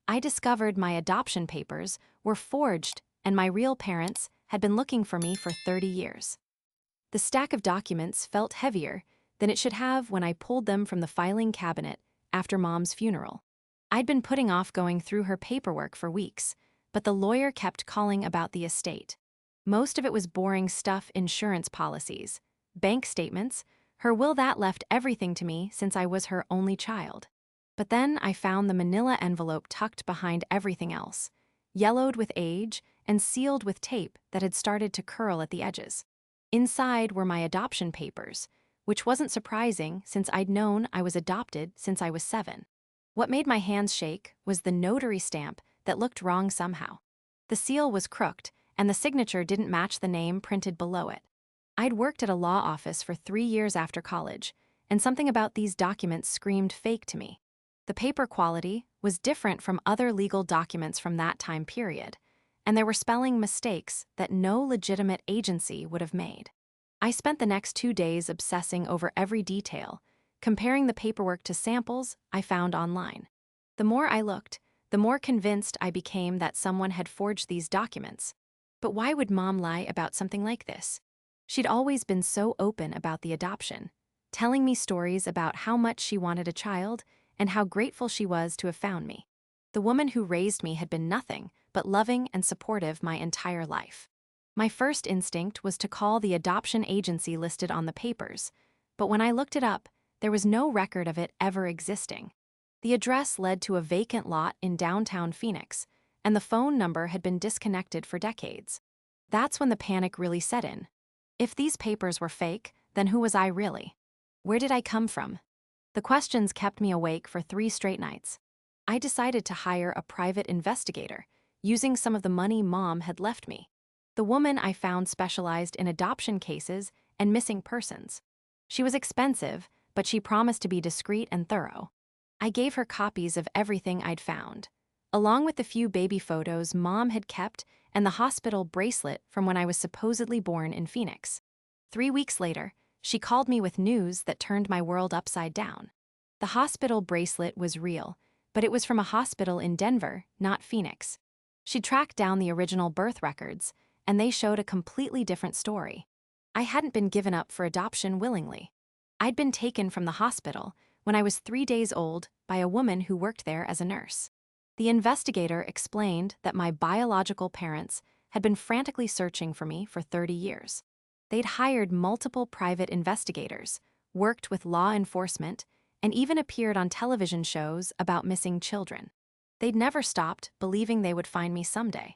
I discovered my adoption papers were forged and my real parents had been looking for me for 30 years. The stack of documents felt heavier than it should have when I pulled them from the filing cabinet after Mom's funeral. I'd been putting off going through her paperwork for weeks, but the lawyer kept calling about the estate. Most of it was boring stuff: insurance policies, bank statements, her will that left everything to me since I was her only child. But then I found the manila envelope tucked behind everything else, yellowed with age and sealed with tape that had started to curl at the edges. Inside were my adoption papers, which wasn't surprising since I'd known I was adopted since I was 7. What made my hands shake was the notary stamp that looked wrong somehow. The seal was crooked, and the signature didn't match the name printed below it. I'd worked at a law office for 3 years after college, and something about these documents screamed fake to me. The paper quality was different from other legal documents from that time period, and there were spelling mistakes that no legitimate agency would have made. I spent the next 2 days obsessing over every detail, comparing the paperwork to samples I found online. The more I looked, the more convinced I became that someone had forged these documents. But why would Mom lie about something like this? She'd always been so open about the adoption, telling me stories about how much she wanted a child and how grateful she was to have found me. The woman who raised me had been nothing but loving and supportive my entire life. My first instinct was to call the adoption agency listed on the papers, but when I looked it up, there was no record of it ever existing. The address led to a vacant lot in downtown Phoenix, and the phone number had been disconnected for decades. That's when the panic really set in. If these papers were fake, then who was I really? Where did I come from? The questions kept me awake for 3 straight nights. I decided to hire a private investigator, using some of the money Mom had left me. The woman I found specialized in adoption cases and missing persons. She was expensive, but she promised to be discreet and thorough. I gave her copies of everything I'd found, along with the few baby photos Mom had kept and the hospital bracelet from when I was supposedly born in Phoenix. 3 weeks later, she called me with news that turned my world upside down. The hospital bracelet was real, but it was from a hospital in Denver, not Phoenix. She tracked down the original birth records, and they showed a completely different story. I hadn't been given up for adoption willingly. I'd been taken from the hospital when I was 3 days old by a woman who worked there as a nurse. The investigator explained that my biological parents had been frantically searching for me for 30 years. They'd hired multiple private investigators, worked with law enforcement, and even appeared on television shows about missing children. They'd never stopped believing they would find me someday.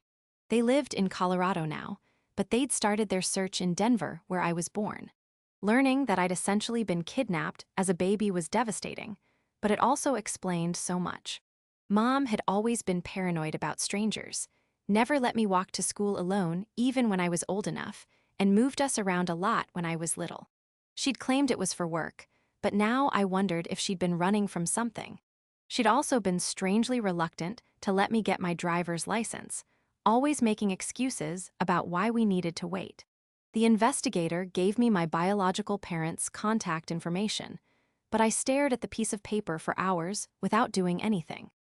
They lived in Colorado now, but they'd started their search in Denver, where I was born. Learning that I'd essentially been kidnapped as a baby was devastating, but it also explained so much. Mom had always been paranoid about strangers, never let me walk to school alone even when I was old enough, and moved us around a lot when I was little. She'd claimed it was for work, but now I wondered if she'd been running from something. She'd also been strangely reluctant to let me get my driver's license, always making excuses about why we needed to wait. The investigator gave me my biological parents' contact information, but I stared at the piece of paper for hours without doing anything.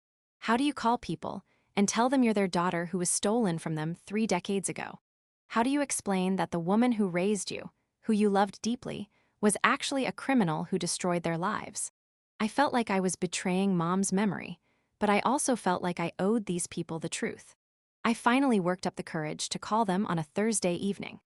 How do you call people and tell them you're their daughter who was stolen from them 3 decades ago? How do you explain that the woman who raised you, who you loved deeply, was actually a criminal who destroyed their lives? I felt like I was betraying Mom's memory, but I also felt like I owed these people the truth. I finally worked up the courage to call them on a Thursday evening.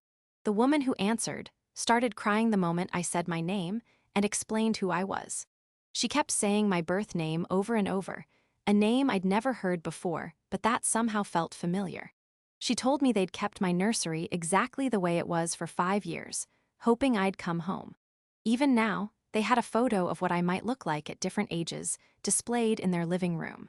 The woman who answered started crying the moment I said my name and explained who I was. She kept saying my birth name over and over, a name I'd never heard before, but that somehow felt familiar. She told me they'd kept my nursery exactly the way it was for 5 years, hoping I'd come home. Even now, they had a photo of what I might look like at different ages displayed in their living room.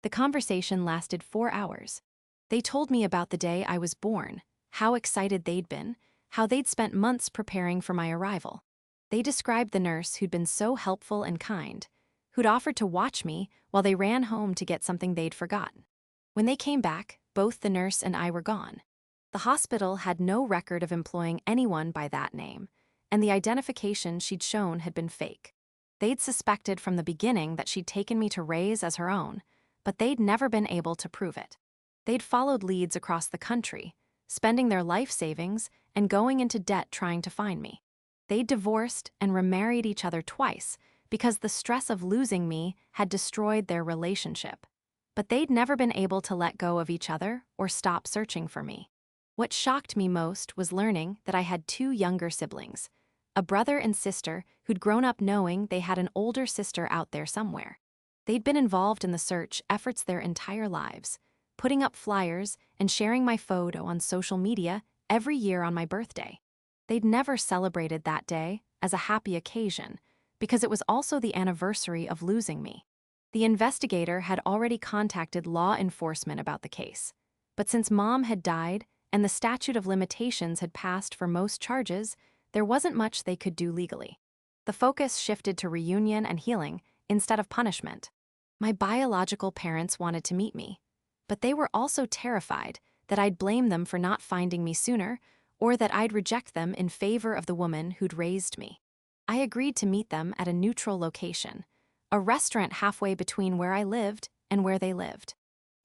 The conversation lasted 4 hours. They told me about the day I was born, how excited they'd been, how they'd spent months preparing for my arrival. They described the nurse who'd been so helpful and kind, who'd offered to watch me while they ran home to get something they'd forgotten. When they came back, both the nurse and I were gone. The hospital had no record of employing anyone by that name, and the identification she'd shown had been fake. They'd suspected from the beginning that she'd taken me to raise as her own, but they'd never been able to prove it. They'd followed leads across the country, spending their life savings and going into debt trying to find me. They'd divorced and remarried each other twice because the stress of losing me had destroyed their relationship. But they'd never been able to let go of each other or stop searching for me. What shocked me most was learning that I had two younger siblings, a brother and sister who'd grown up knowing they had an older sister out there somewhere. They'd been involved in the search efforts their entire lives, putting up flyers and sharing my photo on social media every year on my birthday. They'd never celebrated that day as a happy occasion because it was also the anniversary of losing me. The investigator had already contacted law enforcement about the case, but since Mom had died and the statute of limitations had passed for most charges, there wasn't much they could do legally. The focus shifted to reunion and healing instead of punishment. My biological parents wanted to meet me, but they were also terrified that I'd blame them for not finding me sooner or that I'd reject them in favor of the woman who'd raised me. I agreed to meet them at a neutral location, a restaurant halfway between where I lived and where they lived.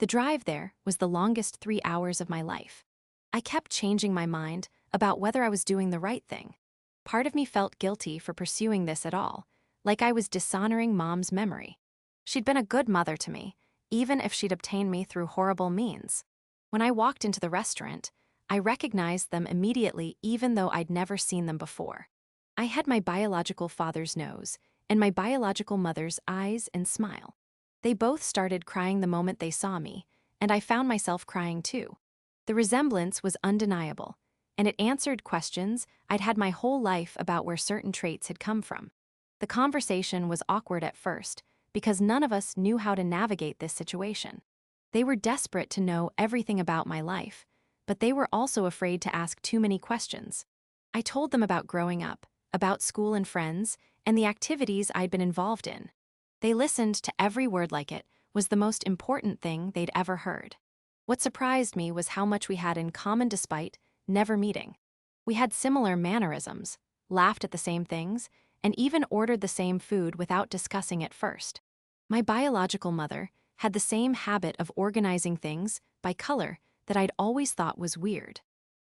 The drive there was the longest 3 hours of my life. I kept changing my mind about whether I was doing the right thing. Part of me felt guilty for pursuing this at all, like I was dishonoring Mom's memory. She'd been a good mother to me, even if she'd obtained me through horrible means. When I walked into the restaurant, I recognized them immediately even though I'd never seen them before. I had my biological father's nose and my biological mother's eyes and smile. They both started crying the moment they saw me, and I found myself crying too. The resemblance was undeniable, and it answered questions I'd had my whole life about where certain traits had come from. The conversation was awkward at first because none of us knew how to navigate this situation. They were desperate to know everything about my life, but they were also afraid to ask too many questions. I told them about growing up, about school and friends, and the activities I'd been involved in. They listened to every word like it was the most important thing they'd ever heard. What surprised me was how much we had in common despite never meeting. We had similar mannerisms, laughed at the same things, and even ordered the same food without discussing it first. My biological mother had the same habit of organizing things by color that I'd always thought was weird.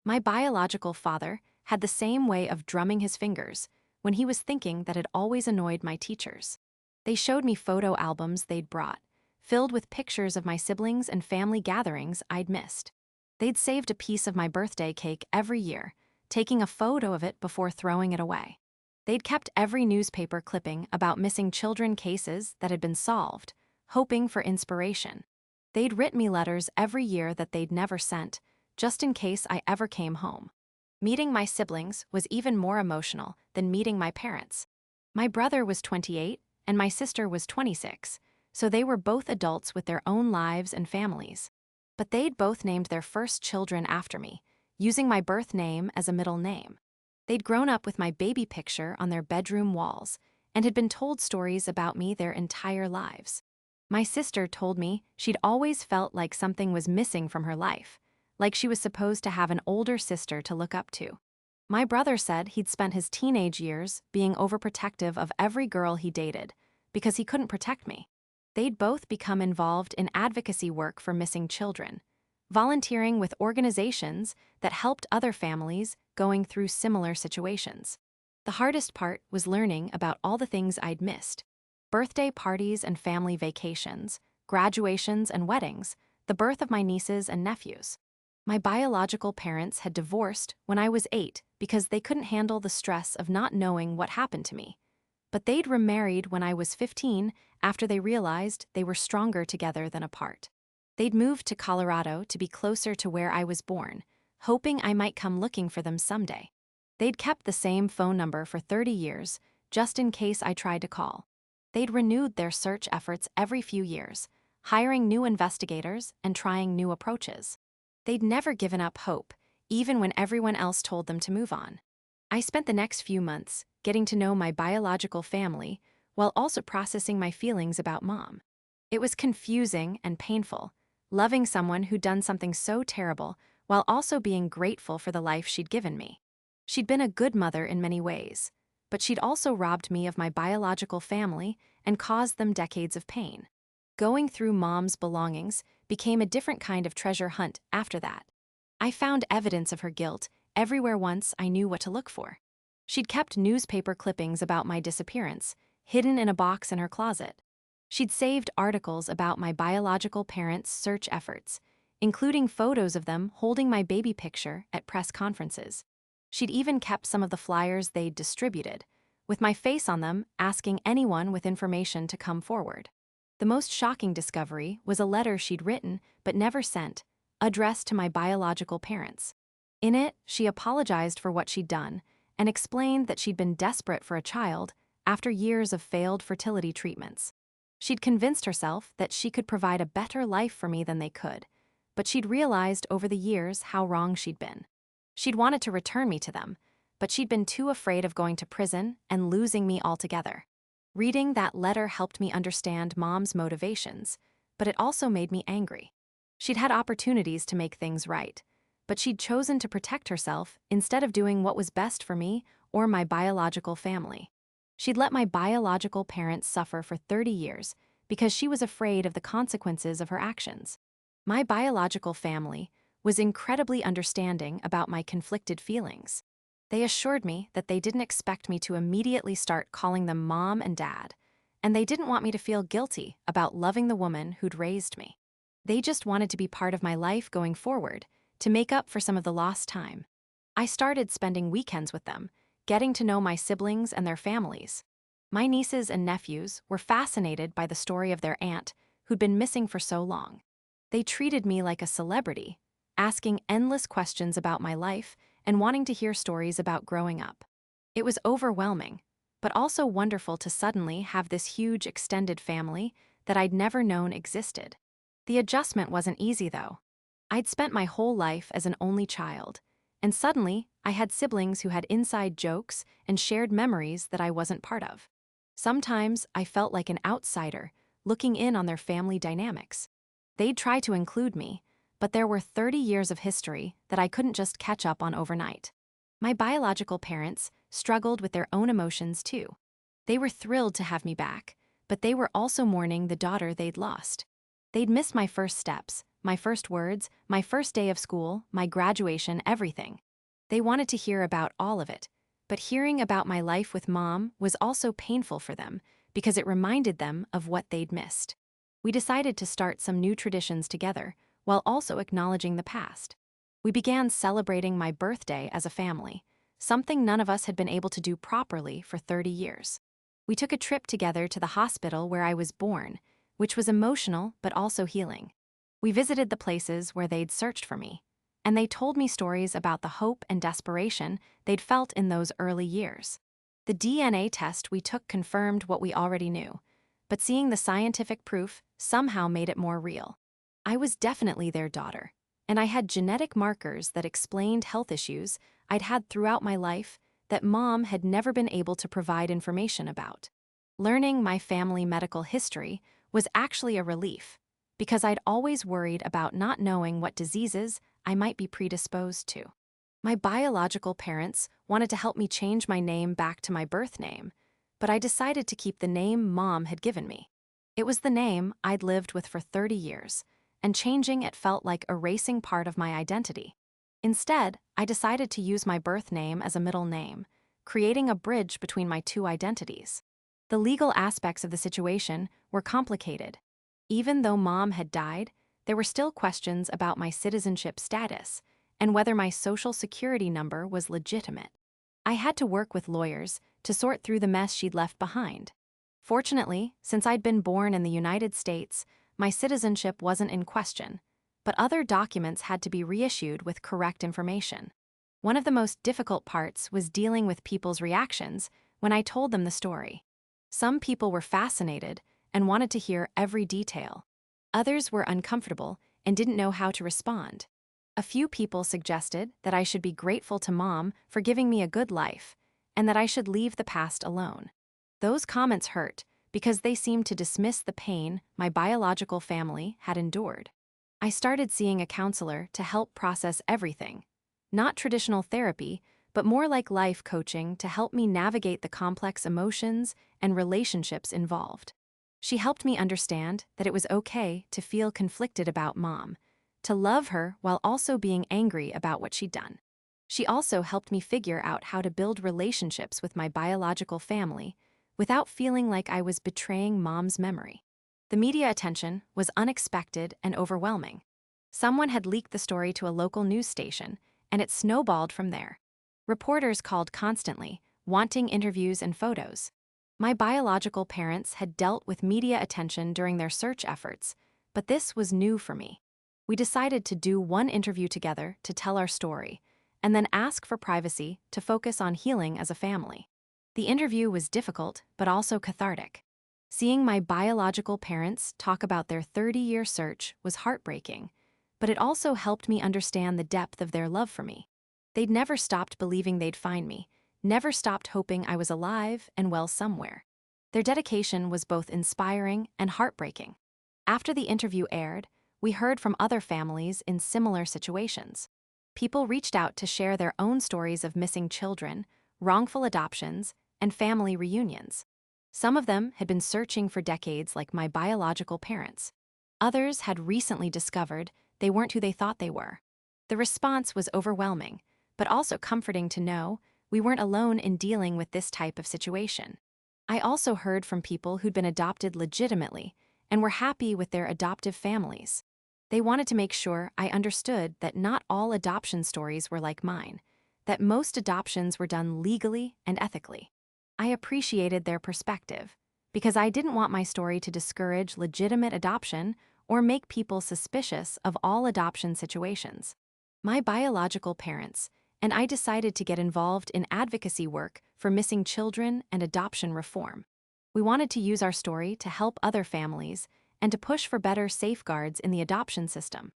My biological father had the same way of drumming his fingers when he was thinking that had always annoyed my teachers. They showed me photo albums they'd brought, filled with pictures of my siblings and family gatherings I'd missed. They'd saved a piece of my birthday cake every year, taking a photo of it before throwing it away. They'd kept every newspaper clipping about missing children cases that had been solved, hoping for inspiration. They'd write me letters every year that they'd never sent, just in case I ever came home. Meeting my siblings was even more emotional than meeting my parents. My brother was 28 and my sister was 26, so they were both adults with their own lives and families. But they'd both named their first children after me, using my birth name as a middle name. They'd grown up with my baby picture on their bedroom walls and had been told stories about me their entire lives. My sister told me she'd always felt like something was missing from her life, like she was supposed to have an older sister to look up to. My brother said he'd spent his teenage years being overprotective of every girl he dated because he couldn't protect me. They'd both become involved in advocacy work for missing children, volunteering with organizations that helped other families going through similar situations. The hardest part was learning about all the things I'd missed: birthday parties and family vacations, graduations and weddings, the birth of my nieces and nephews. My biological parents had divorced when I was 8 because they couldn't handle the stress of not knowing what happened to me. But they'd remarried when I was 15 after they realized they were stronger together than apart. They'd moved to Colorado to be closer to where I was born, hoping I might come looking for them someday. They'd kept the same phone number for 30 years, just in case I tried to call. They'd renewed their search efforts every few years, hiring new investigators and trying new approaches. They'd never given up hope, even when everyone else told them to move on. I spent the next few months getting to know my biological family while also processing my feelings about Mom. It was confusing and painful, loving someone who'd done something so terrible while also being grateful for the life she'd given me. She'd been a good mother in many ways, but she'd also robbed me of my biological family and caused them decades of pain. Going through Mom's belongings became a different kind of treasure hunt after that. I found evidence of her guilt everywhere once I knew what to look for. She'd kept newspaper clippings about my disappearance, hidden in a box in her closet. She'd saved articles about my biological parents' search efforts, including photos of them holding my baby picture at press conferences. She'd even kept some of the flyers they'd distributed, with my face on them, asking anyone with information to come forward. The most shocking discovery was a letter she'd written but never sent, addressed to my biological parents. In it, she apologized for what she'd done and explained that she'd been desperate for a child after years of failed fertility treatments. She'd convinced herself that she could provide a better life for me than they could, but she'd realized over the years how wrong she'd been. She'd wanted to return me to them, but she'd been too afraid of going to prison and losing me altogether. Reading that letter helped me understand Mom's motivations, but it also made me angry. She'd had opportunities to make things right, but she'd chosen to protect herself instead of doing what was best for me or my biological family. She'd let my biological parents suffer for 30 years because she was afraid of the consequences of her actions. My biological family was incredibly understanding about my conflicted feelings. They assured me that they didn't expect me to immediately start calling them Mom and Dad, and they didn't want me to feel guilty about loving the woman who'd raised me. They just wanted to be part of my life going forward, to make up for some of the lost time. I started spending weekends with them, getting to know my siblings and their families. My nieces and nephews were fascinated by the story of their aunt, who'd been missing for so long. They treated me like a celebrity, asking endless questions about my life and wanting to hear stories about growing up. It was overwhelming, but also wonderful to suddenly have this huge extended family that I'd never known existed. The adjustment wasn't easy, though. I'd spent my whole life as an only child, and suddenly I had siblings who had inside jokes and shared memories that I wasn't part of. Sometimes I felt like an outsider, looking in on their family dynamics. They'd try to include me, but there were 30 years of history that I couldn't just catch up on overnight. My biological parents struggled with their own emotions too. They were thrilled to have me back, but they were also mourning the daughter they'd lost. They'd missed my first steps, my first words, my first day of school, my graduation, everything. They wanted to hear about all of it, but hearing about my life with Mom was also painful for them because it reminded them of what they'd missed. We decided to start some new traditions together, while also acknowledging the past. We began celebrating my birthday as a family, something none of us had been able to do properly for 30 years. We took a trip together to the hospital where I was born, which was emotional but also healing. We visited the places where they'd searched for me, and they told me stories about the hope and desperation they'd felt in those early years. The DNA test we took confirmed what we already knew, but seeing the scientific proof somehow made it more real. I was definitely their daughter, and I had genetic markers that explained health issues I'd had throughout my life that Mom had never been able to provide information about. Learning my family medical history was actually a relief, because I'd always worried about not knowing what diseases I might be predisposed to. My biological parents wanted to help me change my name back to my birth name, but I decided to keep the name Mom had given me. It was the name I'd lived with for 30 years, and changing it felt like erasing part of my identity. Instead, I decided to use my birth name as a middle name, creating a bridge between my two identities. The legal aspects of the situation were complicated. Even though Mom had died, there were still questions about my citizenship status and whether my social security number was legitimate. I had to work with lawyers to sort through the mess she'd left behind. Fortunately, since I'd been born in the United States, my citizenship wasn't in question, but other documents had to be reissued with correct information. One of the most difficult parts was dealing with people's reactions when I told them the story. Some people were fascinated and wanted to hear every detail. Others were uncomfortable and didn't know how to respond. A few people suggested that I should be grateful to Mom for giving me a good life, and that I should leave the past alone. Those comments hurt because they seemed to dismiss the pain my biological family had endured. I started seeing a counselor to help process everything. Not traditional therapy, but more like life coaching to help me navigate the complex emotions and relationships involved. She helped me understand that it was okay to feel conflicted about Mom, to love her while also being angry about what she'd done. She also helped me figure out how to build relationships with my biological family without feeling like I was betraying Mom's memory. The media attention was unexpected and overwhelming. Someone had leaked the story to a local news station, and it snowballed from there. Reporters called constantly, wanting interviews and photos. My biological parents had dealt with media attention during their search efforts, but this was new for me. We decided to do one interview together to tell our story, and then ask for privacy to focus on healing as a family. The interview was difficult, but also cathartic. Seeing my biological parents talk about their 30-year search was heartbreaking, but it also helped me understand the depth of their love for me. They'd never stopped believing they'd find me, never stopped hoping I was alive and well somewhere. Their dedication was both inspiring and heartbreaking. After the interview aired, we heard from other families in similar situations. People reached out to share their own stories of missing children, wrongful adoptions, and family reunions. Some of them had been searching for decades like my biological parents. Others had recently discovered they weren't who they thought they were. The response was overwhelming, but also comforting to know we weren't alone in dealing with this type of situation. I also heard from people who'd been adopted legitimately and were happy with their adoptive families. They wanted to make sure I understood that not all adoption stories were like mine, that most adoptions were done legally and ethically. I appreciated their perspective, because I didn't want my story to discourage legitimate adoption or make people suspicious of all adoption situations. My biological parents and I decided to get involved in advocacy work for missing children and adoption reform. We wanted to use our story to help other families and to push for better safeguards in the adoption system.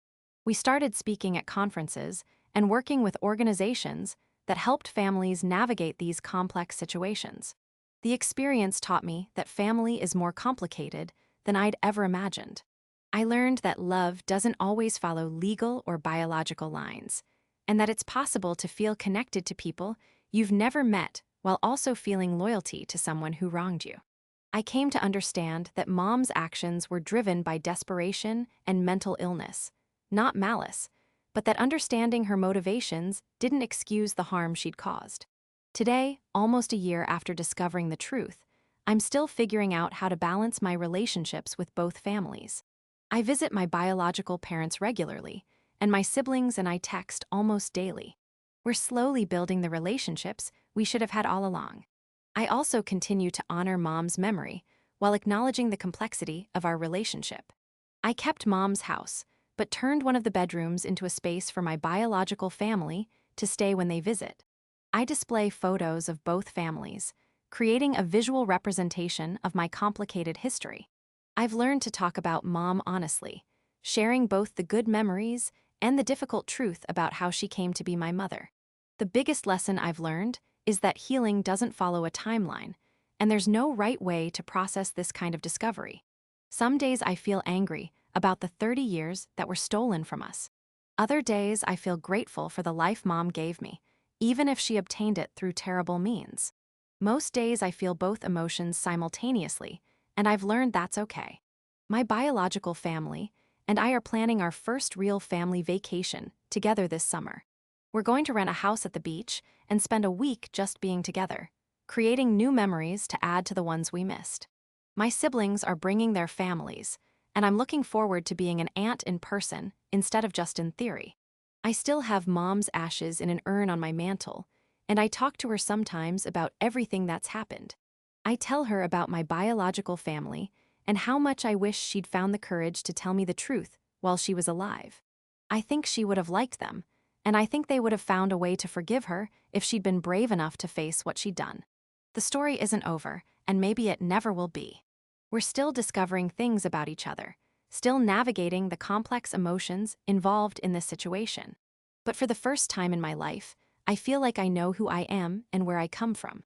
We started speaking at conferences and working with organizations that helped families navigate these complex situations. The experience taught me that family is more complicated than I'd ever imagined. I learned that love doesn't always follow legal or biological lines, and that it's possible to feel connected to people you've never met while also feeling loyalty to someone who wronged you. I came to understand that Mom's actions were driven by desperation and mental illness, not malice, but that understanding her motivations didn't excuse the harm she'd caused. Today, almost a year after discovering the truth, I'm still figuring out how to balance my relationships with both families. I visit my biological parents regularly, and my siblings and I text almost daily. We're slowly building the relationships we should have had all along. I also continue to honor Mom's memory while acknowledging the complexity of our relationship. I kept Mom's house, but turned one of the bedrooms into a space for my biological family to stay when they visit. I display photos of both families, creating a visual representation of my complicated history. I've learned to talk about Mom honestly, sharing both the good memories and the difficult truth about how she came to be my mother. The biggest lesson I've learned is that healing doesn't follow a timeline, and there's no right way to process this kind of discovery. Some days I feel angry about the 30 years that were stolen from us. Other days I feel grateful for the life Mom gave me, even if she obtained it through terrible means. Most days I feel both emotions simultaneously, and I've learned that's okay. My biological family and I are planning our first real family vacation together this summer. We're going to rent a house at the beach and spend a week just being together, creating new memories to add to the ones we missed. My siblings are bringing their families, and I'm looking forward to being an aunt in person instead of just in theory. I still have Mom's ashes in an urn on my mantle, and I talk to her sometimes about everything that's happened. I tell her about my biological family and how much I wish she'd found the courage to tell me the truth while she was alive. I think she would have liked them, and I think they would have found a way to forgive her if she'd been brave enough to face what she'd done. The story isn't over, and maybe it never will be. We're still discovering things about each other, still navigating the complex emotions involved in this situation. But for the first time in my life, I feel like I know who I am and where I come from.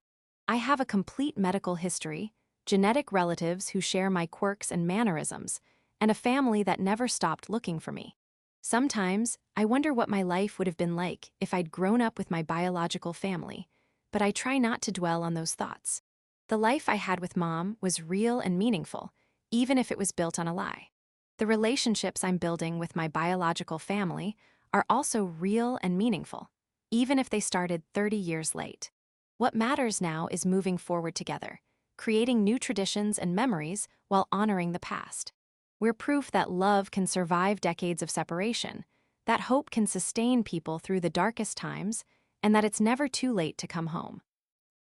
I have a complete medical history, genetic relatives who share my quirks and mannerisms, and a family that never stopped looking for me. Sometimes, I wonder what my life would have been like if I'd grown up with my biological family, but I try not to dwell on those thoughts. The life I had with Mom was real and meaningful, even if it was built on a lie. The relationships I'm building with my biological family are also real and meaningful, even if they started 30 years late. What matters now is moving forward together, creating new traditions and memories while honoring the past. We're proof that love can survive decades of separation, that hope can sustain people through the darkest times, and that it's never too late to come home.